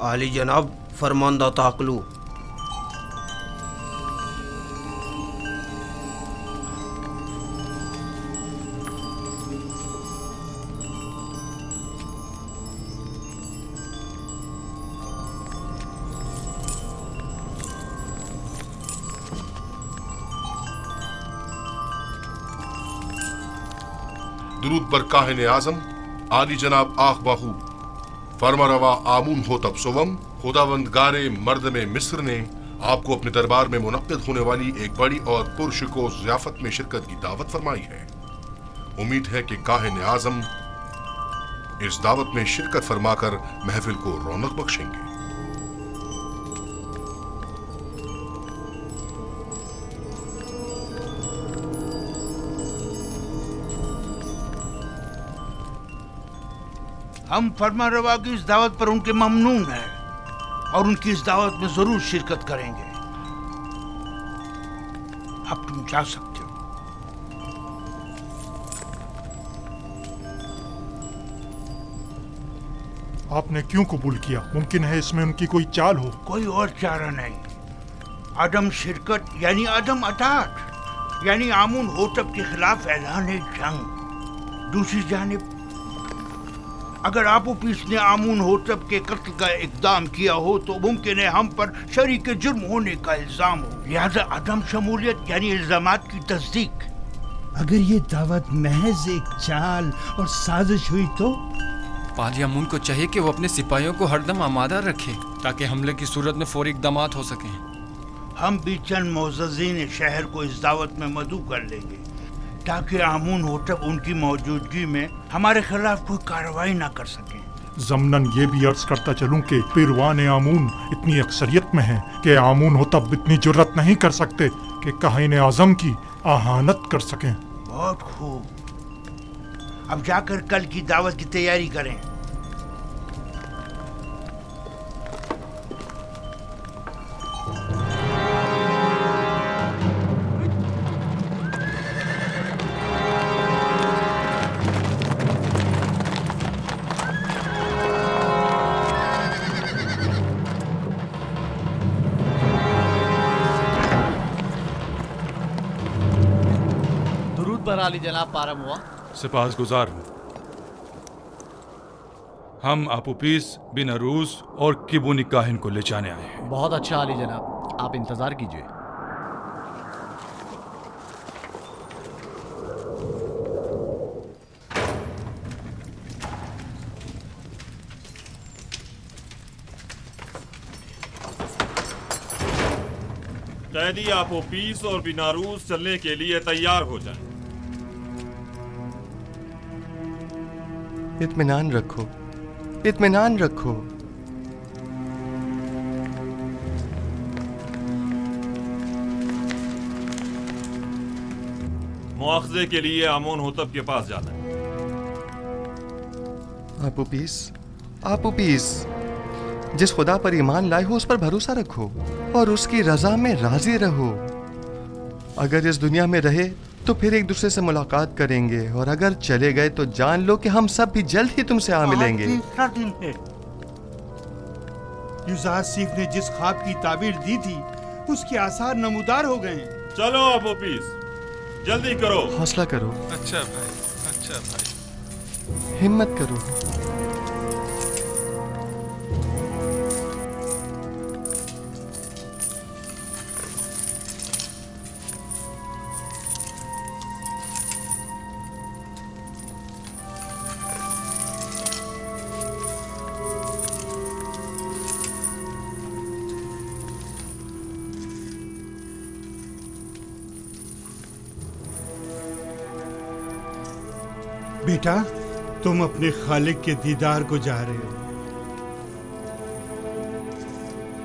عالی جناب فرماندہ تعقلو. درود بر کاہن اعظم عالی جناب آخ باہو فرما روا آمون ہو تب سوم. خداوندگار مردم مصر نے آپ کو اپنے دربار میں منعقد ہونے والی ایک بڑی اور پرشکوہ ضیافت میں شرکت کی دعوت فرمائی ہے. امید ہے کہ کاہن اعظم اس دعوت میں شرکت فرما کر محفل کو رونق بخشیں گے. ہم فرما روا کی اس دعوت پر ان کے ممنون ہیں اور ان کی اس دعوت میں ضرور شرکت کریں گے. اب تم جا سکتے ہو. آپ نے کیوں قبول کیا؟ ممکن ہے اس میں ان کی کوئی چال ہو. کوئی اور چارہ نہیں. عدم شرکت یعنی عدم اطاعت، یعنی آمون ہوتب کے خلاف اعلان جنگ. دوسری جانب اگر آپوپیس نے آمون ہوتب کے قتل کا اقدام کیا ہو تو ممکن ہے ہم پر شریک جرم ہونے کا الزام ہو. لہذا عدم شمولیت یعنی الزامات کی تصدیق. اگر یہ دعوت محض ایک چال اور سازش ہوئی تو پالی امون کو چاہیے کہ وہ اپنے سپاہیوں کو ہر دم آمادہ رکھے تاکہ حملے کی صورت میں فوری اقدامات ہو سکیں. ہم بھی چند معززین شہر کو اس دعوت میں مدعو کر لیں گے تاکہ آمون ہوتب ان کی موجودگی میں ہمارے خلاف کوئی کارروائی نہ کر سکیں. ضمناً یہ بھی عرض کرتا چلوں کہ پیروان آمون اتنی اکثریت میں ہیں کہ آمون ہوتب اتنی جرت نہیں کر سکتے کہ کاہن اعظم کی اہانت کر سکیں. بہت خوب. اب جا کر کل کی دعوت کی تیاری کریں. پر عالی جناب پارم ہوا. سپاس گزار ہوں. ہم آپوپیس بن عروس اور کبونی کاہن کو لے جانے آئے ہیں. بہت اچھا عالی جناب، آپ انتظار کیجیے. قیدی آپوپیس اور بناروس چلنے کے لیے تیار ہو جائیں. اطمینان رکھو، اطمینان رکھو. مواخذے کے لیے آمون ہوتب کے پاس جانا ہے. آپوپیس، آپوپیس، جس خدا پر ایمان لائے ہو اس پر بھروسہ رکھو اور اس کی رضا میں راضی رہو. اگر اس دنیا میں رہے تو پھر ایک دوسرے سے ملاقات کریں گے، اور اگر چلے گئے تو جان لو کہ ہم سب بھی جلد ہی تم سے آ ملیں گے. تیسرا دن ہے. یوزاسیف نے جس خواب کی تعبیر دی تھی اس کے آثار نمودار ہو گئے ہیں. چلو آپوپیس، جلدی کرو. حوصلہ کرو. اچھا بھائی، اچھا بھائی. ہمت کرو. بیٹا، تم اپنے خالق کے دیدار کو جا رہے ہو.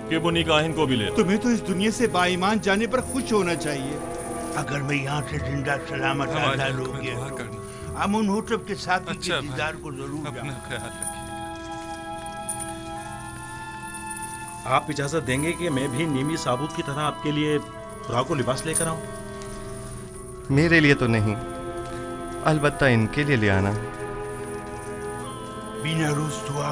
کبونی کاہن کو بھی لے. تمہیں تو اس دنیا سے با ایمان جانے پر خوش ہونا چاہیے. اگر میں یہاں سے زندہ سلامت آزاد ہو گیا تو آمون ہوتب کے ساتھ کے دیدار کو ضرور اپنا خیال رکھیے. آپ اجازت دیں گے کہ میں بھی نیمی ثابوت کی طرح آپ کے لیے خوراک و لباس لے کر آؤں؟ میرے لیے تو نہیں، البتہ ان کے لیے لے آنا. بناروس دعا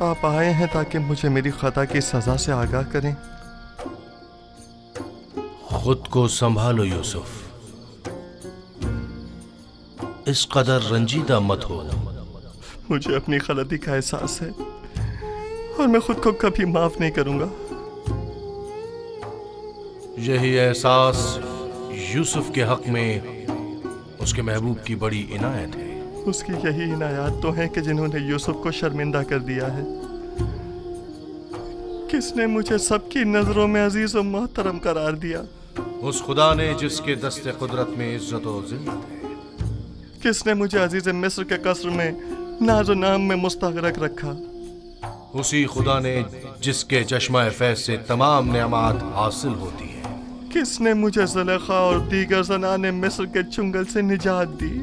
آپ آئے ہیں تاکہ مجھے میری خطا کی سزا سے آگاہ کریں۔ خود کو سنبھالو یوسف، اس قدر رنجیدہ مت ہو۔ مجھے اپنی غلطی کا احساس ہے اور میں خود کو کبھی معاف نہیں کروں گا۔ یہی احساس یوسف کے حق میں اس کے محبوب کی بڑی عنایت ہے۔ اس کی یہی عنایات تو ہیں کہ جنہوں نے یوسف کو شرمندہ کر دیا ہے۔ کس نے مجھے سب کی نظروں میں عزیز و محترم قرار دیا؟ اس خدا نے جس کے دست قدرت میں عزت و ذلت ہے۔ کس نے مجھے عزیز مصر کے قصر میں ناز و نام میں مستغرق رکھا؟ اسی خدا نے جس کے چشمہ فیض سے تمام نعمات حاصل ہوتی ہے۔ کس نے مجھے زلیخا اور دیگر زنان مصر کے چنگل سے نجات دی؟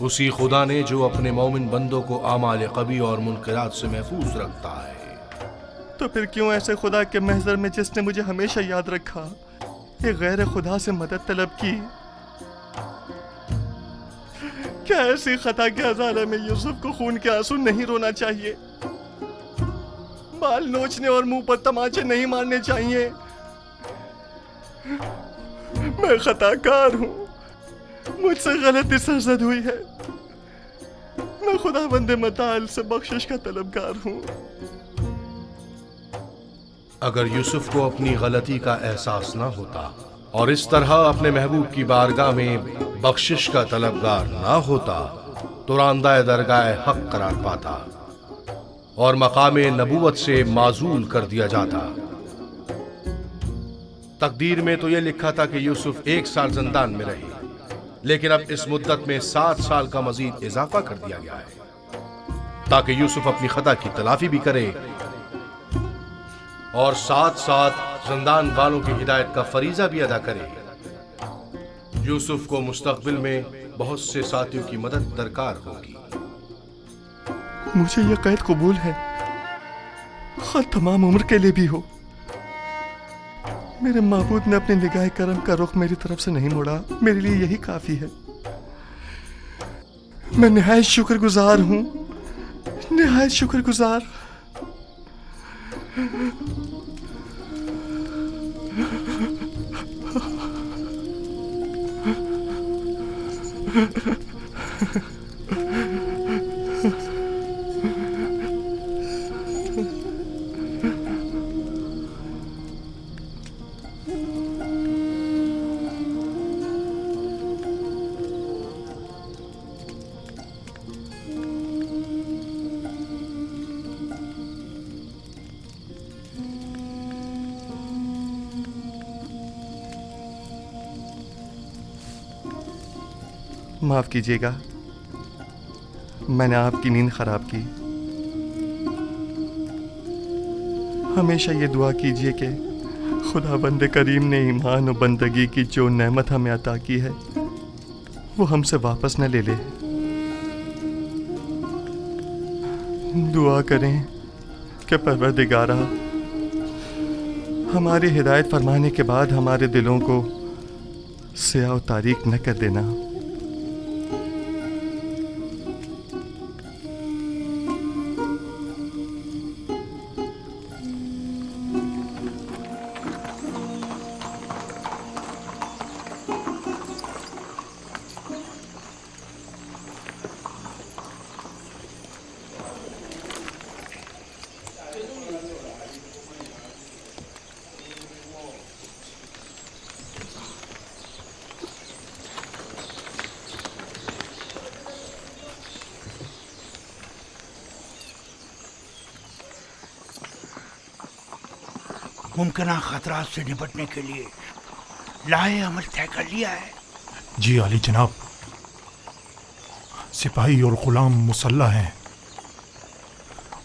اسی خدا نے جو اپنے مومن بندوں کو اعمال قبیح اور منکرات سے محفوظ رکھتا ہے۔ تو پھر کیوں ایسے خدا کے محضر میں جس نے مجھے ہمیشہ یاد رکھا ایک غیر خدا سے مدد طلب کی؟ کیا ایسی خطا کے ازالے میں یوسف کو خون کے آنسو نہیں رونا چاہیے؟ بال نوچنے اور منہ پر تماچے نہیں مارنے چاہیے؟ میں خطا کار ہوں، مجھ سے غلطی سرزد ہوئی ہے، میں خدا بند متعال سے بخشش کا طلبگار ہوں۔ اگر یوسف کو اپنی غلطی کا احساس نہ ہوتا اور اس طرح اپنے محبوب کی بارگاہ میں بخشش کا طلبگار نہ ہوتا تو راندہ درگاہ حق قرار پاتا اور مقام نبوت سے معزول کر دیا جاتا۔ تقدیر میں تو یہ لکھا تھا کہ یوسف 1 سال زندان میں رہے، لیکن اب اس مدت میں 7 سال کا مزید اضافہ کر دیا گیا ہے تاکہ یوسف اپنی خطا کی تلافی بھی کرے اور ساتھ ساتھ زندان والوں کی ہدایت کا فریضہ بھی ادا کرے۔ یوسف کو مستقبل میں بہت سے ساتھیوں کی مدد درکار ہوگی۔ مجھے یہ قید قبول ہے، خواہ تمام عمر کے لیے بھی ہو۔ میرے معبود نے اپنے نگاہ کرم کا رخ میری طرف سے نہیں موڑا، میرے لیے یہی کافی ہے۔ میں نہایت شکر گزار ہوں، نہایت شکر گزار۔ معاف کیجیے گا، میں نے آپ کی نیند خراب کی۔ ہمیشہ یہ دعا کیجیے کہ خدا بند کریم نے ایمان و بندگی کی جو نعمت ہمیں عطا کی ہے وہ ہم سے واپس نہ لے لے۔ دعا کریں کہ پروردگارا ہماری ہدایت فرمانے کے بعد ہمارے دلوں کو سیاہ و تاریک نہ کر دینا۔ ممکنہ خطرات سے نپٹنے کے لیے لاہے عمل طے کر لیا ہے؟ جی عالی جناب، سپاہی اور غلام مسلح ہیں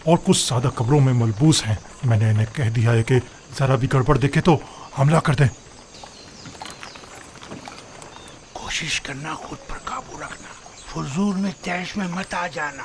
اور کچھ سادہ قبروں میں ملبوس ہیں۔ میں نے انہیں کہہ دیا ہے کہ ذرا بھی گڑبڑ دیکھے تو حملہ کر دیں۔ کوشش کرنا خود پر قابو رکھنا، فضول میں تیش میں مت آ جانا۔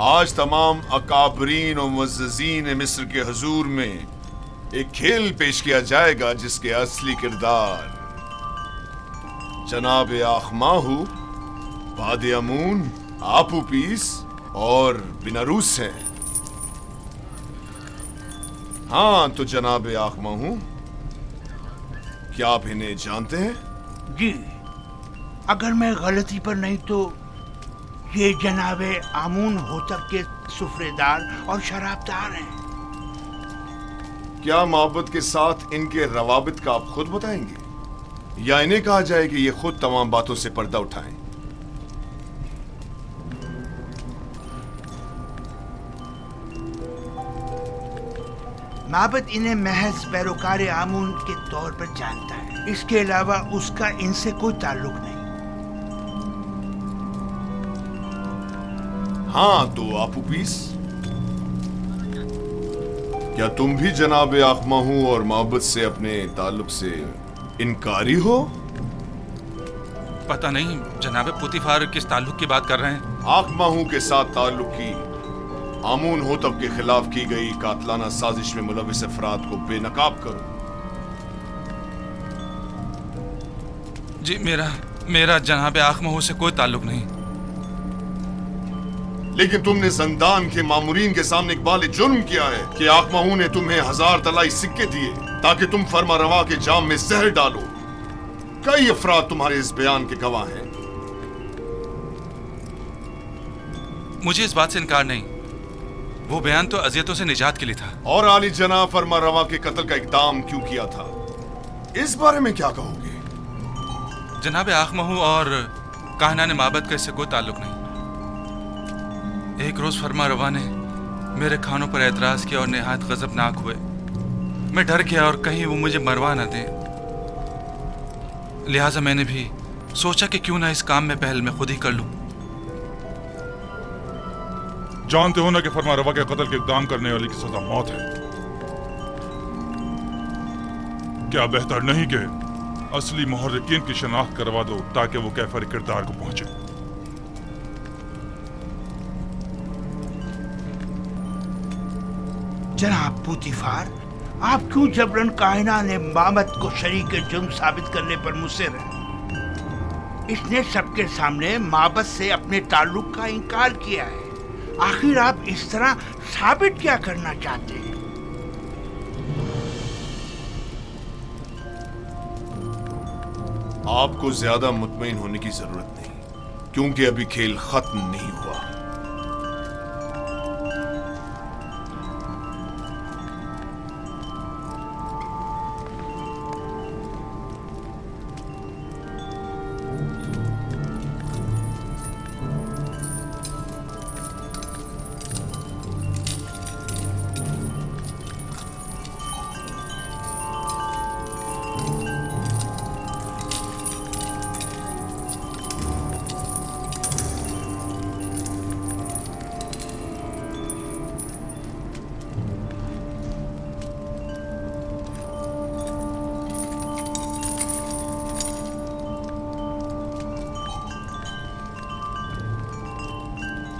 آج تمام اکابرین و معززین مصر کے حضور میں ایک کھیل پیش کیا جائے گا جس کے اصلی کردار جناب آخماہو، وادی امون، آپوپیس اور بیناروس ہیں۔ ہاں تو جناب آخماہو، کیا آپ انہیں جانتے ہیں؟ جی، اگر میں غلطی پر نہیں تو یہ جناب آمون ہوتب کے سفرے دار اور شرابدار ہیں۔ کیا معبد کے ساتھ ان کے روابط کا آپ خود بتائیں گے یا انہیں کہا جائے کہ یہ خود تمام باتوں سے پردہ اٹھائیں؟ معبد انہیں محض پیروکار آمون کے طور پر جانتا ہے، اس کے علاوہ اس کا ان سے کوئی تعلق نہیں۔ ہاں تو آپوپیس، کیا تم بھی جناب آخماہو اور معبد سے اپنے تعلق سے انکاری ہو؟ پتہ نہیں جناب پوتیفار کس تعلق کی بات کر رہے ہیں؟ آخماہو کے ساتھ تعلق کی آمون ہوتب کے خلاف کی گئی قاتلانہ سازش میں ملوث افراد کو بے نقاب کرو۔ جی میرا جناب آخماہو سے کوئی تعلق نہیں۔ لیکن تم نے زندان کے مامورین کے سامنے اقبال جرم کیا ہے کہ آخماہو نے تمہیں 1000 طلائی سکے دیے تاکہ تم فرما روا کے جام میں زہر ڈالو۔ کئی افراد تمہارے اس بیان کے گواہ ہیں۔ مجھے اس بات سے انکار نہیں، وہ بیان تو اذیتوں سے نجات کے لیے تھا۔ اور عالی جناب فرما روا کے قتل کا اقدام کیوں کیا تھا، اس بارے میں کیا کہو گے؟ جناب آخماہو اور کاہنان معبد کا اس سے کوئی تعلق نہیں۔ ایک روز فرما روا نے میرے کھانوں پر اعتراض کیا اور نہایت غضبناک ہوئے۔ میں ڈر گیا اور کہیں وہ مجھے مروا نہ دیں، لہٰذا میں نے بھی سوچا کہ کیوں نہ اس کام میں پہل میں خود ہی کر لوں۔ جانتے ہو نا کہ فرما روا کے قتل کے اقدام کرنے والی کی سزا موت ہے۔ کیا بہتر نہیں کہ اصلی محرکین کی شناخت کروا دو تاکہ وہ کیفر کردار کو پہنچے؟ جناب پوتیفار، آپ کیوں جبرن کائنہ نے معبد کو شریک جرم ثابت کرنے پر مصر ہیں؟ اس نے سب کے سامنے معبد سے اپنے تعلق کا انکار کیا ہے۔ آخر آپ اس طرح ثابت کیا کرنا چاہتے ہیں؟ آپ کو زیادہ مطمئن ہونے کی ضرورت نہیں، کیونکہ ابھی کھیل ختم نہیں ہوا۔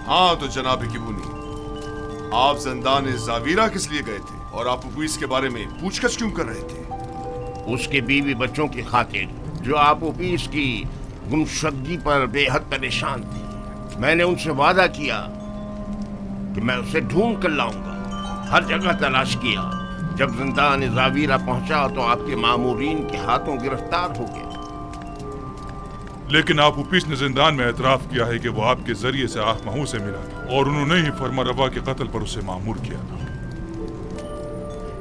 ہاں تو جناب کبونی، آپ زندان زاویرہ کس لیے گئے تھے اور آپ اپویس کے بارے میں پوچھ گچھ کیوں کر رہے تھے؟ اس کے بیوی بچوں کی خاطر جو آپوپیس کی گمشدگی پر بے حد پریشان تھی۔ میں نے ان سے وعدہ کیا کہ میں اسے ڈھونڈ کر لاؤں گا، ہر جگہ تلاش کیا۔ جب زندان زاویرہ پہنچا تو آپ کے مامورین کے ہاتھوں گرفتار ہو گیا۔ لیکن آپوپیس نے زندان میں اعتراف کیا ہے کہ وہ آپ کے ذریعے سے آخماہو سے ملا تھا اور انہوں نے ہی فرما روا کے قتل پر اسے مامور کیا تھا۔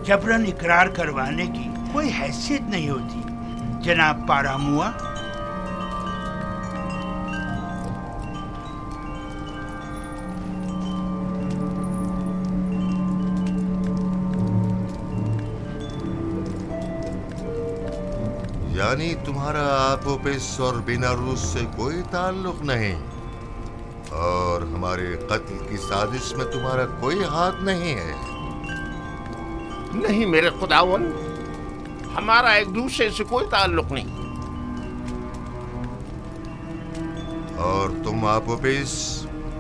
جبرن اقرار کروانے کی کوئی حیثیت نہیں ہوتی جناب پاراموا۔ یعنی تمہارا آپوپیس اور بیناروس سے کوئی تعلق نہیں اور ہمارے قتل کی سازش میں تمہارا کوئی ہاتھ نہیں ہے؟ نہیں میرے خداون، ہمارا ایک دوسرے سے کوئی تعلق نہیں۔ اور تم آپوپیس،